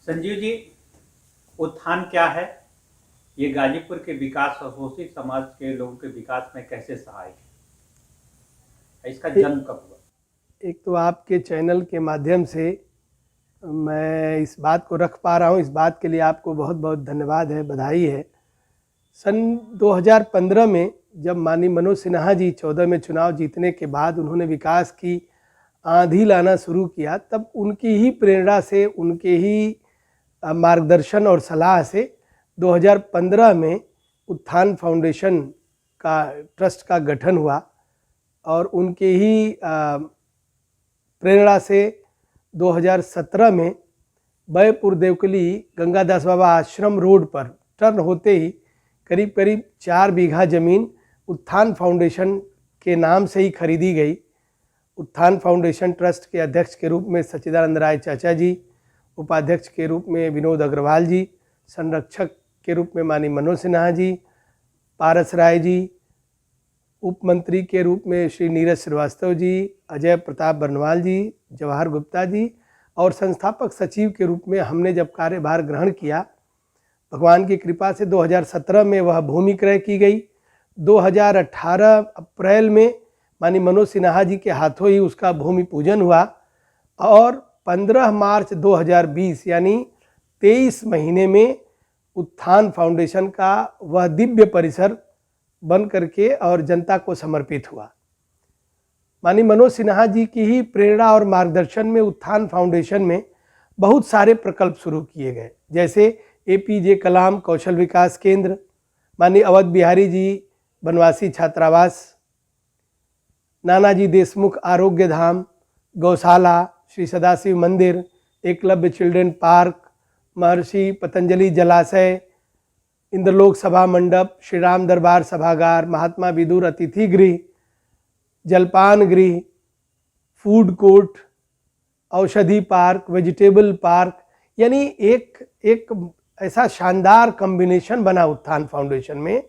संजीव जी, उत्थान क्या है? ये गाजीपुर के विकास और शोषित समाज के लोगों के विकास में कैसे सहायक है? इसका जन्म कब हुआ? एक तो आपके चैनल के माध्यम से मैं इस बात को रख पा रहा हूँ, इस बात के लिए आपको बहुत बहुत धन्यवाद है, बधाई है। सन 2015 में जब माननीय मनोज सिन्हा जी 14 में चुनाव जीतने के बाद उन्होंने विकास की आंधी लाना शुरू किया, तब उनकी ही प्रेरणा से, उनके ही मार्गदर्शन और सलाह से 2015 में उत्थान फाउंडेशन का ट्रस्ट का गठन हुआ और उनके ही प्रेरणा से 2017 में बैपुर देवकली गंगादास बाबा आश्रम रोड पर टर्न होते ही करीब करीब 4 बीघा ज़मीन उत्थान फाउंडेशन के नाम से ही खरीदी गई। उत्थान फाउंडेशन ट्रस्ट के अध्यक्ष के रूप में सच्चिदानंद राय चाचा जी, उपाध्यक्ष के रूप में विनोद अग्रवाल जी, संरक्षक के रूप में माननीय मनोज सिन्हा जी, पारस राय जी, उप मंत्री के रूप में श्री नीरज श्रीवास्तव जी, अजय प्रताप बर्नवाल जी, जवाहर गुप्ता जी और संस्थापक सचिव के रूप में हमने जब कार्यभार ग्रहण किया, भगवान की कृपा से 2017 में वह भूमि क्रय की गई। 2018 अप्रैल में माननीय मनोज सिन्हा जी के हाथों ही उसका भूमि पूजन हुआ और 15 मार्च 2020 यानी 23 महीने में उत्थान फाउंडेशन का वह दिव्य परिसर बन करके और जनता को समर्पित हुआ। माननीय मनोज सिन्हा जी की ही प्रेरणा और मार्गदर्शन में उत्थान फाउंडेशन में बहुत सारे प्रकल्प शुरू किए गए, जैसे APJ कलाम कौशल विकास केंद्र, माननीय अवध बिहारी जी बनवासी छात्रावास, नानाजी देशमुख आरोग्य धाम, गौशाला, श्री सदाशिव मंदिर, एकलव्य चिल्ड्रन पार्क, महर्षि पतंजलि जलाशय, इंद्रलोक सभा मंडप, श्री राम दरबार सभागार, महात्मा विदुर अतिथि गृह, जलपान गृह, फूड कोर्ट, औषधि पार्क, वेजिटेबल पार्क, यानी एक ऐसा शानदार कॉम्बिनेशन बना उत्थान फाउंडेशन में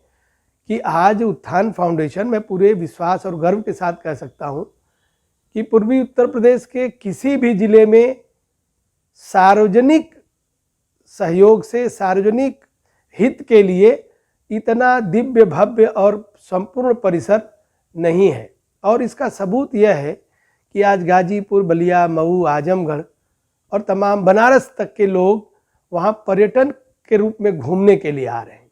कि आज उत्थान फाउंडेशन में पूरे विश्वास और गर्व के साथ कह सकता हूँ कि पूर्वी उत्तर प्रदेश के किसी भी जिले में सार्वजनिक सहयोग से, सार्वजनिक हित के लिए इतना दिव्य भव्य और संपूर्ण परिसर नहीं है। और इसका सबूत यह है कि आज गाजीपुर, बलिया, मऊ, आजमगढ़ और तमाम बनारस तक के लोग वहाँ पर्यटन के रूप में घूमने के लिए आ रहे हैं।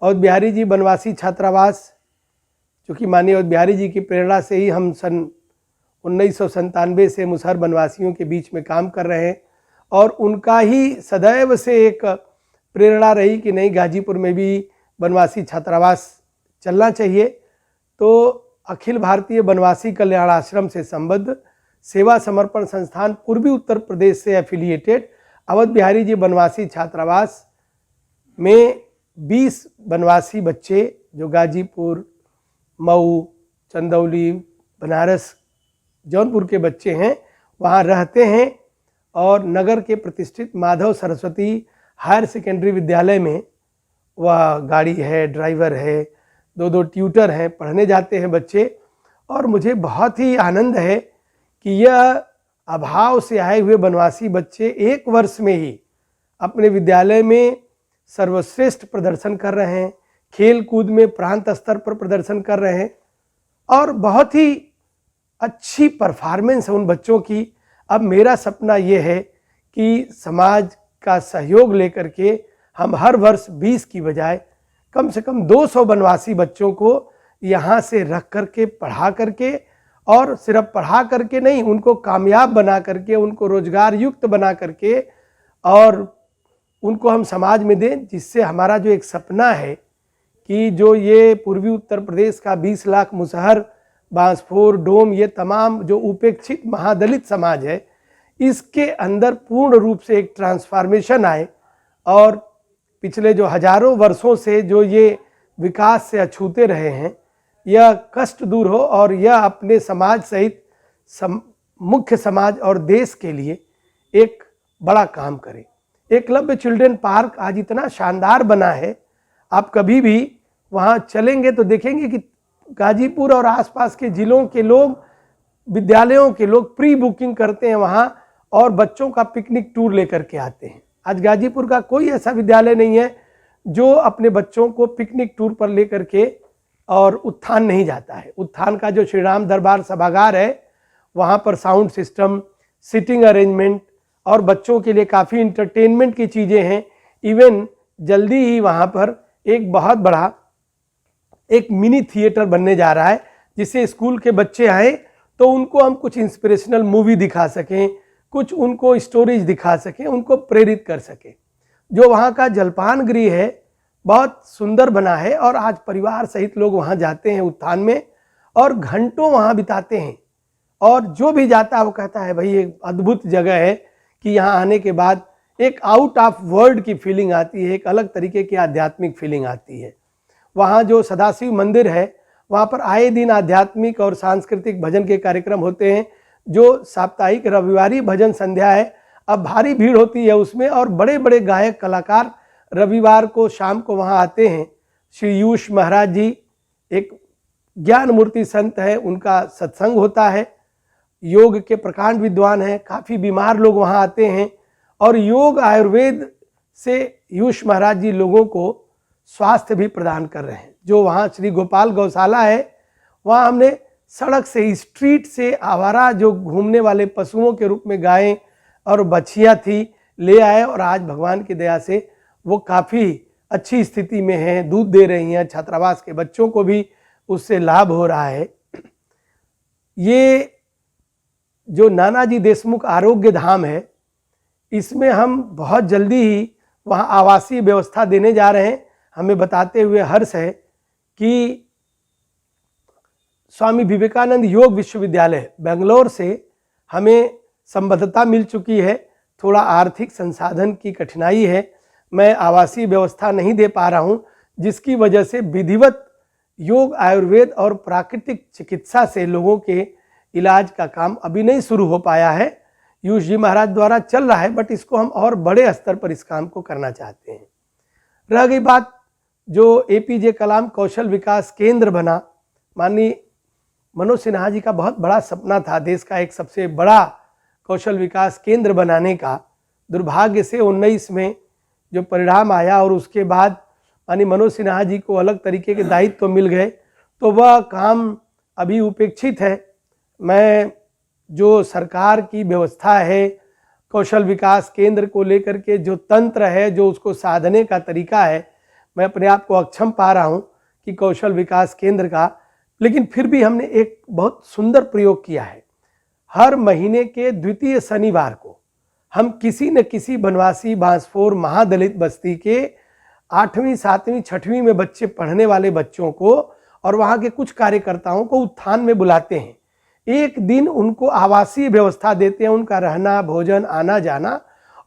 अवध बिहारी जी बनवासी छात्रावास, चूँकि माननीय अवध बिहारी जी की प्रेरणा से ही हम सन 1997 से मुसहर बनवासियों के बीच में काम कर रहे हैं और उनका ही सदैव से एक प्रेरणा रही कि नहीं, गाजीपुर में भी बनवासी छात्रावास चलना चाहिए। तो अखिल भारतीय बनवासी कल्याण आश्रम से संबद्ध सेवा समर्पण संस्थान पूर्वी उत्तर प्रदेश से एफिलिएटेड अवध बिहारी जी बनवासी छात्रावास में 20 बनवासी बच्चे जो गाजीपुर, मऊ, चंदौली, बनारस, जौनपुर के बच्चे हैं वहाँ रहते हैं और नगर के प्रतिष्ठित माधव सरस्वती हायर सेकेंडरी विद्यालय में वह गाड़ी है, ड्राइवर है, 2 ट्यूटर हैं, पढ़ने जाते हैं बच्चे। और मुझे बहुत ही आनंद है कि यह अभाव से आए हुए बनवासी बच्चे 1 वर्ष में ही अपने विद्यालय में सर्वश्रेष्ठ प्रदर्शन कर रहे हैं, खेल कूद में प्रांत स्तर पर प्रदर्शन कर रहे हैं और बहुत ही अच्छी परफॉर्मेंस है उन बच्चों की। अब मेरा सपना ये है कि समाज का सहयोग लेकर के हम हर वर्ष 20 की बजाय कम से कम 200 बनवासी बच्चों को यहाँ से रख करके, पढ़ा करके, और सिर्फ पढ़ा करके नहीं, उनको कामयाब बना करके, उनको रोजगार युक्त बना करके और उनको हम समाज में दें, जिससे हमारा जो एक सपना है कि जो ये पूर्वी उत्तर प्रदेश का 20 लाख मुसहर, बांसफोर, डोम, ये तमाम जो उपेक्षित महादलित समाज है, इसके अंदर पूर्ण रूप से एक ट्रांसफॉर्मेशन आए और पिछले जो हजारों वर्षों से जो ये विकास से अछूते रहे हैं, यह कष्ट दूर हो और यह अपने समाज सहित मुख्य समाज और देश के लिए एक बड़ा काम करे। एकलव्य चिल्ड्रन पार्क आज इतना शानदार बना है, आप कभी भी वहाँ चलेंगे तो देखेंगे कि गाजीपुर और आसपास के जिलों के लोग, विद्यालयों के लोग प्री बुकिंग करते हैं वहाँ और बच्चों का पिकनिक टूर लेकर के आते हैं। आज गाजीपुर का कोई ऐसा विद्यालय नहीं है जो अपने बच्चों को पिकनिक टूर पर लेकर के और उत्थान नहीं जाता है। उत्थान का जो श्री राम दरबार सभागार है, वहाँ पर साउंड सिस्टम, सिटिंग अरेंजमेंट और बच्चों के लिए काफ़ी इंटरटेनमेंट की चीज़ें हैं। इवन जल्दी ही वहाँ पर एक बहुत बड़ा एक मिनी थिएटर बनने जा रहा है, जिससे स्कूल के बच्चे आए तो उनको हम कुछ इंस्पिरेशनल मूवी दिखा सकें, कुछ उनको स्टोरीज दिखा सकें, उनको प्रेरित कर सकें। जो वहाँ का जलपान गृह है बहुत सुंदर बना है और आज परिवार सहित लोग वहाँ जाते हैं उत्थान में और घंटों वहाँ बिताते हैं। और जो भी जाता है वो कहता है भाई एक अद्भुत जगह है कि यहाँ आने के बाद एक आउट ऑफ वर्ल्ड की फीलिंग आती है, एक अलग तरीके की आध्यात्मिक फीलिंग आती है। वहाँ जो सदाशिव मंदिर है, वहाँ पर आए दिन आध्यात्मिक और सांस्कृतिक भजन के कार्यक्रम होते हैं। जो साप्ताहिक रविवारी भजन संध्या है, अब भारी भीड़ होती है उसमें और बड़े बड़े गायक कलाकार रविवार को शाम को वहाँ आते हैं। श्री यूष महाराज जी एक ज्ञान मूर्ति संत है, उनका सत्संग होता है। योग के प्रकांड विद्वान हैं, काफ़ी बीमार लोग वहाँ आते हैं और योग आयुर्वेद से यूष महाराज जी लोगों को स्वास्थ्य भी प्रदान कर रहे हैं। जो वहाँ श्री गोपाल गौशाला है, वहाँ हमने सड़क से, स्ट्रीट से आवारा जो घूमने वाले पशुओं के रूप में गायें और बछियाँ थी, ले आए और आज भगवान की दया से वो काफ़ी अच्छी स्थिति में हैं, दूध दे रही हैं। छात्रावास के बच्चों को भी उससे लाभ हो रहा है। ये जो नानाजी देशमुख आरोग्य धाम है, इसमें हम बहुत जल्दी ही वहाँ आवासीय व्यवस्था देने जा रहे हैं। हमें बताते हुए हर्ष है कि स्वामी विवेकानंद योग विश्वविद्यालय बेंगलोर से हमें संबद्धता मिल चुकी है। थोड़ा आर्थिक संसाधन की कठिनाई है, मैं आवासीय व्यवस्था नहीं दे पा रहा हूँ, जिसकी वजह से विधिवत योग, आयुर्वेद और प्राकृतिक चिकित्सा से लोगों के इलाज का काम अभी नहीं शुरू हो पाया है। यूष जी महाराज द्वारा चल रहा है, बट इसको हम और बड़े स्तर पर इस काम को करना चाहते हैं। रह गई बात जो एपीजे कलाम कौशल विकास केंद्र बना, माननीय मनोज सिन्हा जी का बहुत बड़ा सपना था देश का एक सबसे बड़ा कौशल विकास केंद्र बनाने का। दुर्भाग्य से 19 में जो परिणाम आया और उसके बाद माननीय मनोज सिन्हा जी को अलग तरीके के दायित्व तो मिल गए, तो वह काम अभी उपेक्षित है। मैं जो सरकार की व्यवस्था है कौशल विकास केंद्र को लेकर के, जो तंत्र है, जो उसको साधने का तरीका है, मैं अपने आप को अक्षम पा रहा हूँ कि कौशल विकास केंद्र का। लेकिन फिर भी हमने एक बहुत सुंदर प्रयोग किया है। हर महीने के द्वितीय शनिवार को हम किसी न किसी बनवासी, बांसफोर, महादलित बस्ती के 8वीं, 7वीं, 6वीं में बच्चे पढ़ने वाले बच्चों को और वहाँ के कुछ कार्यकर्ताओं को उत्थान में बुलाते हैं। एक दिन उनको आवासीय व्यवस्था देते हैं, उनका रहना, भोजन, आना जाना,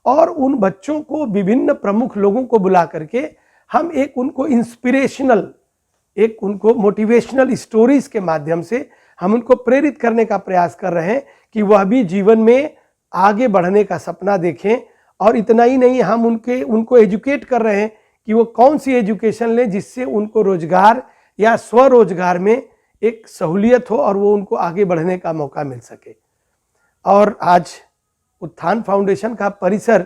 और उन बच्चों को विभिन्न प्रमुख लोगों को बुला करके हम एक उनको इंस्पिरेशनल, एक उनको मोटिवेशनल स्टोरीज के माध्यम से हम उनको प्रेरित करने का प्रयास कर रहे हैं कि वह भी जीवन में आगे बढ़ने का सपना देखें। और इतना ही नहीं, हम उनको एजुकेट कर रहे हैं कि वो कौन सी एजुकेशन लें जिससे उनको रोजगार या स्वरोजगार में एक सहूलियत हो और वो उनको आगे बढ़ने का मौका मिल सके। और आज उत्थान फाउंडेशन का परिसर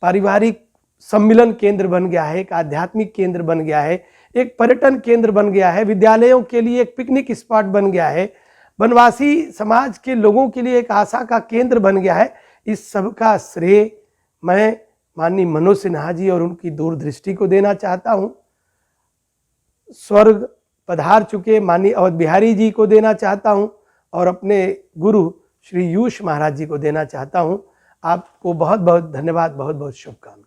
पारिवारिक सम्मिलन केंद्र बन गया है, एक आध्यात्मिक केंद्र बन गया है, एक पर्यटन केंद्र बन गया है, विद्यालयों के लिए एक पिकनिक स्पॉट बन गया है, वनवासी समाज के लोगों के लिए एक आशा का केंद्र बन गया है। इस सब का श्रेय मैं माननीय मनोज सिन्हा जी और उनकी दूरदृष्टि को देना चाहता हूँ। स्वर्ग पधार चुके माननीय अवध बिहारी जी को देना चाहता हूँ और अपने गुरु श्री यूष महाराज जी को देना चाहता हूँ। आपको बहुत बहुत धन्यवाद, बहुत बहुत शुभकामनाएं।